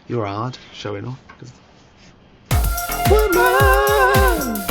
You're hard, showing off. Woman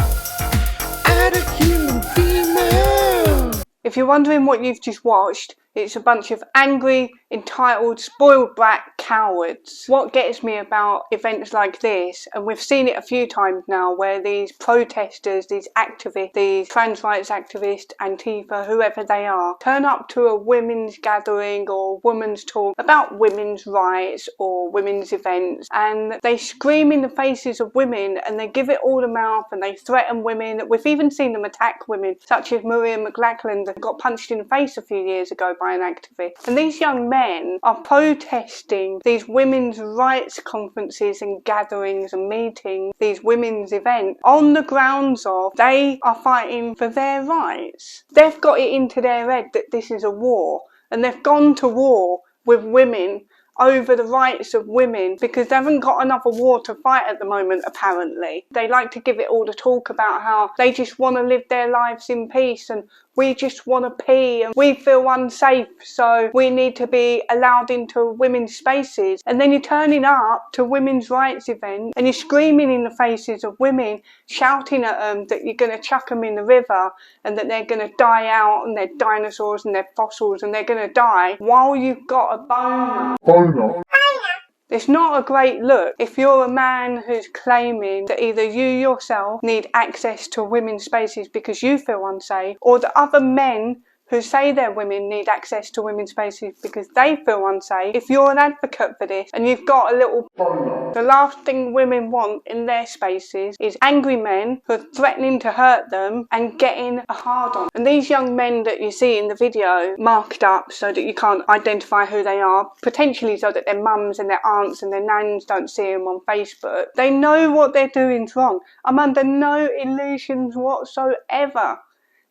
and a human female. If you're wondering what you've just watched, it's a bunch of angry, entitled, spoiled brat cowards. What gets me about events like this, and we've seen it a few times now, where these protesters, these activists, these trans rights activists, Antifa, whoever they are, turn up to a women's gathering or women's talk about women's rights or women's events, and they scream in the faces of women and they give it all the mouth and they threaten women. We've even seen them attack women, such as Maria McLachlan, that got punched in the face a few years ago by an activist. And these young men are protesting these women's rights conferences and gatherings and meetings, these women's events, on the grounds of they are fighting for their rights. They've got it into their head that this is a war, and they've gone to war with women over the rights of women because they haven't got another war to fight at the moment, apparently. They like to give it all the talk about how they just want to live their lives in peace and we just want to pee and we feel unsafe, so we need to be allowed into women's spaces. And then you're turning up to women's rights events and you're screaming in the faces of women, shouting at them that you're going to chuck them in the river and that they're going to die out and they're dinosaurs and they're fossils and they're going to die while you've got a boner. It's not a great look if you're a man who's claiming that either you yourself need access to women's spaces because you feel unsafe, or that other men who say they're women need access to women's spaces because they feel unsafe. If you're an advocate for this and you've got a little boner, the last thing women want in their spaces is angry men who are threatening to hurt them and getting a hard on. And these young men that you see in the video, marked up so that you can't identify who they are, potentially so that their mums and their aunts and their nans don't see them on Facebook, they know what they're doing's wrong. I'm under no illusions whatsoever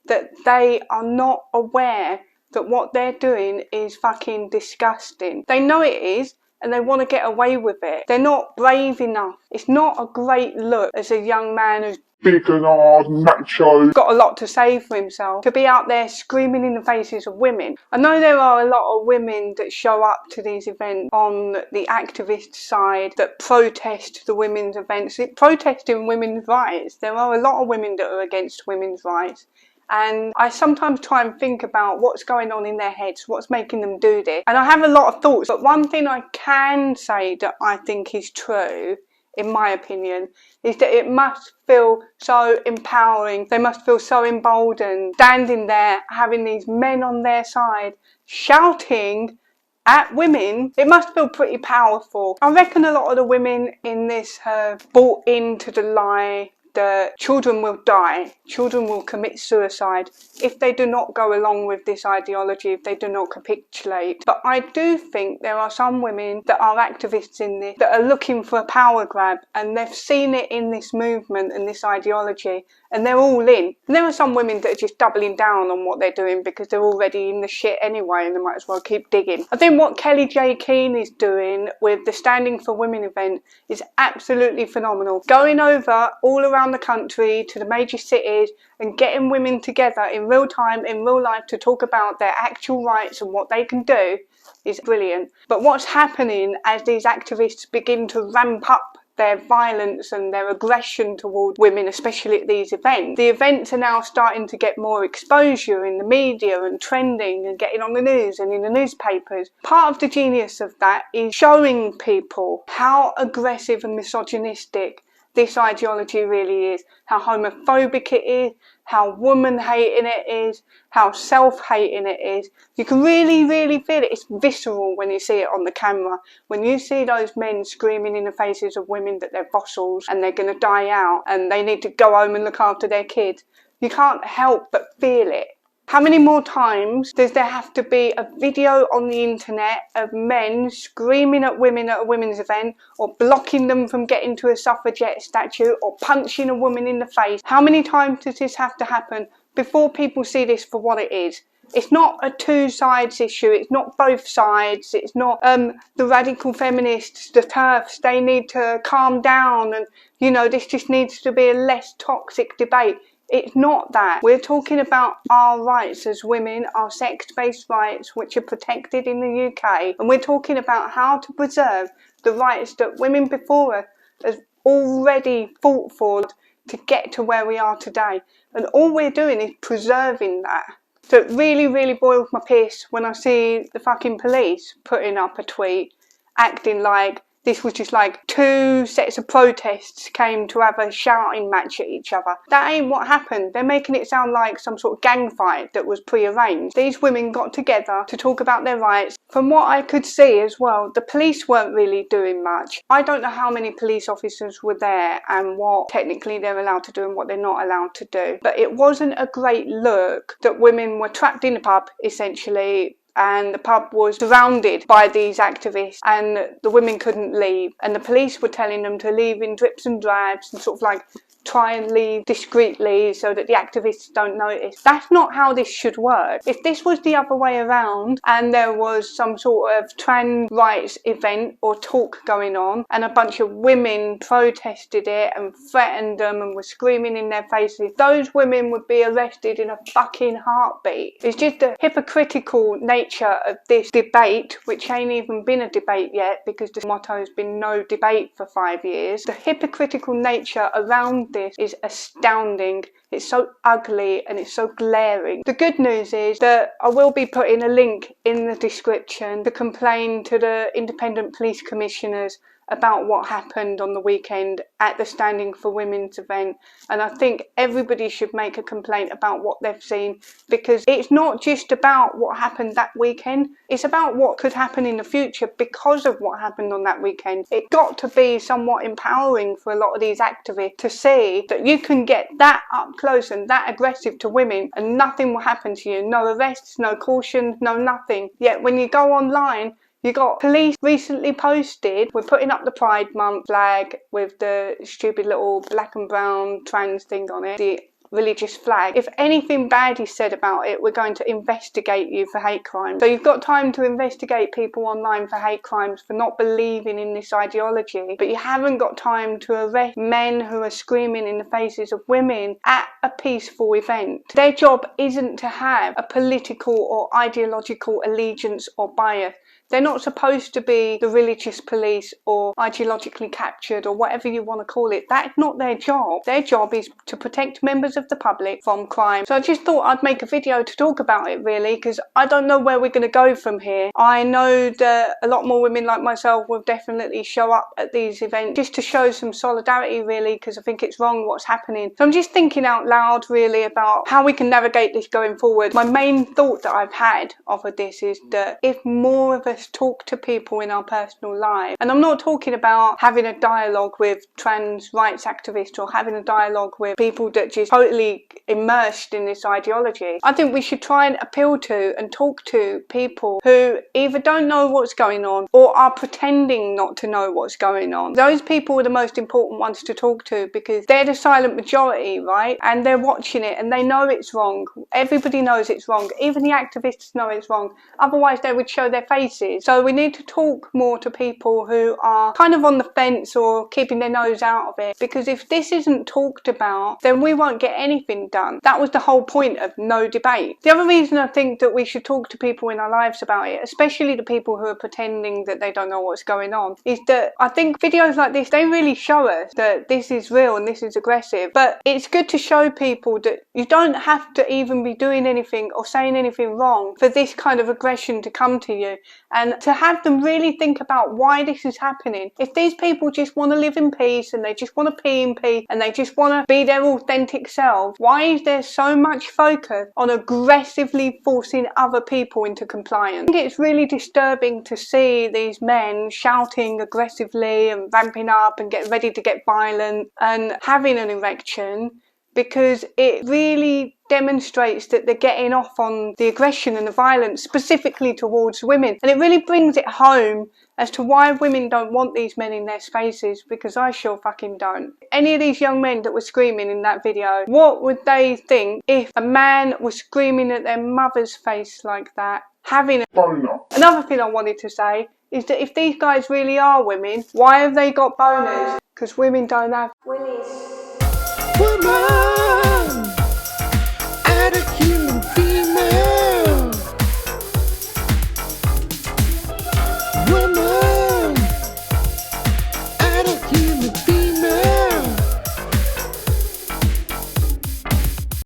that they are not aware that what they're doing is fucking disgusting. They know it is, and they want to get away with it. They're not brave enough. It's not a great look as a young man who's big and hard, macho, got a lot to say for himself, to be out there screaming in the faces of women. I know there are a lot of women that show up to these events on the activist side that protest the women's events, protesting women's rights. There are a lot of women that are against women's rights. And I sometimes try and think about what's going on in their heads, what's making them do this. And I have a lot of thoughts, but one thing I can say that I think is true, in my opinion, is that it must feel so empowering. They must feel so emboldened, standing there, having these men on their side, shouting at women. It must feel pretty powerful. I reckon a lot of the women in this have bought into the lie that children will die, children will commit suicide if they do not go along with this ideology, if they do not capitulate. But I do think there are some women that are activists in this that are looking for a power grab, and they've seen it in this movement and this ideology, and they're all in. And there are some women that are just doubling down on what they're doing because they're already in the shit anyway and they might as well keep digging. I think what Kellie J Keane is doing with the Standing for Women event is absolutely phenomenal. Going over all around the country to the major cities and getting women together in real time, in real life, to talk about their actual rights and what they can do is brilliant. But what's happening as these activists begin to ramp up their violence and their aggression towards women, especially at these events, the events are now starting to get more exposure in the media and trending and getting on the news and in the newspapers. Part of the genius of that is showing people how aggressive and misogynistic this ideology really is, how homophobic it is, how woman-hating it is, how self-hating it is. You can really, really feel it. It's visceral when you see it on the camera. When you see those men screaming in the faces of women that they're fossils and they're going to die out and they need to go home and look after their kids, you can't help but feel it. How many more times does there have to be a video on the internet of men screaming at women at a women's event, or blocking them from getting to a suffragette statue, or punching a woman in the face? How many times does this have to happen before people see this for what it is? It's not a two sides issue, it's not both sides, it's not the radical feminists, the TERFs, they need to calm down and, you know, this just needs to be a less toxic debate. It's not that. We're talking about our rights as women, our sex-based rights, which are protected in the UK. And we're talking about how to preserve the rights that women before us have already fought for to get to where we are today. And all we're doing is preserving that. So it really, really boils my piss when I see the fucking police putting up a tweet acting like this was just like two sets of protests came to have a shouting match at each other. That ain't what happened. They're making it sound like some sort of gang fight that was pre-arranged. These women got together to talk about their rights. From what I could see as well, the police weren't really doing much. I don't know how many police officers were there and what technically they're allowed to do and what they're not allowed to do. But it wasn't a great look that women were trapped in a pub, essentially, and the pub was surrounded by these activists and the women couldn't leave, and the police were telling them to leave in drips and drabs and sort of like try and leave discreetly so that the activists don't notice. That's not how this should work. If this was the other way around and there was some sort of trans rights event or talk going on and a bunch of women protested it and threatened them and were screaming in their faces, those women would be arrested in a fucking heartbeat. It's just the hypocritical nature of this debate, which ain't even been a debate yet because the motto has been no debate for 5 years. The hypocritical nature around this is astounding. It's so ugly and it's so glaring. The good news is that I will be putting a link in the description to complain to the independent police commissioners about what happened on the weekend at the Standing for Women's event, and I think everybody should make a complaint about what they've seen, because it's not just about what happened that weekend, it's about what could happen in the future because of what happened on that weekend. It got to be somewhat empowering for a lot of these activists to see that you can get that up close and that aggressive to women and nothing will happen to you. No arrests, no cautions, no nothing. Yet when you go online, you got police recently posted, we're putting up the Pride Month flag with the stupid little black and brown trans thing on it, the religious flag. If anything bad is said about it, we're going to investigate you for hate crimes. So you've got time to investigate people online for hate crimes for not believing in this ideology, but you haven't got time to arrest men who are screaming in the faces of women at a peaceful event. Their job isn't to have a political or ideological allegiance or bias. They're not supposed to be the religious police or ideologically captured or whatever you want to call it. That's not their job. Their job is to protect members of the public from crime. So I just thought I'd make a video to talk about it, really, because I don't know where we're going to go from here. I know that a lot more women like myself will definitely show up at these events just to show some solidarity, really, because I think it's wrong what's happening. So I'm just thinking out loud, really, about how we can navigate this going forward. My main thought that I've had off of this is that if more of us talk to people in our personal lives, and I'm not talking about having a dialogue with trans rights activists or having a dialogue with people that just totally immersed in this ideology. I think we should try and appeal to and talk to people who either don't know what's going on or are pretending not to know what's going on. Those people are the most important ones to talk to because they're the silent majority, right? And they're watching it and they know it's wrong. Everybody knows it's wrong. Even the activists know it's wrong. Otherwise they would show their faces. So we need to talk more to people who are kind of on the fence or keeping their nose out of it, because if this isn't talked about, then we won't get anything done. That was the whole point of no debate. The other reason I think that we should talk to people in our lives about it, especially the people who are pretending that they don't know what's going on, is that I think videos like this, they really show us that this is real and this is aggressive. But it's good to show people that you don't have to even be doing anything or saying anything wrong for this kind of aggression to come to you, and to have them really think about why this is happening. If these people just want to live in peace and they just want to pee in peace and they just want to be their authentic selves, why is there so much focus on aggressively forcing other people into compliance? I think it's really disturbing to see these men shouting aggressively and ramping up and getting ready to get violent and having an erection, because it really demonstrates that they're getting off on the aggression and the violence specifically towards women. And it really brings it home as to why women don't want these men in their spaces, because I sure fucking don't. Any of these young men that were screaming in that video, what would they think if a man was screaming at their mother's face like that, having a boner? Another thing I wanted to say is that if these guys really are women, why have they got boners? Because women don't have willies. Woman.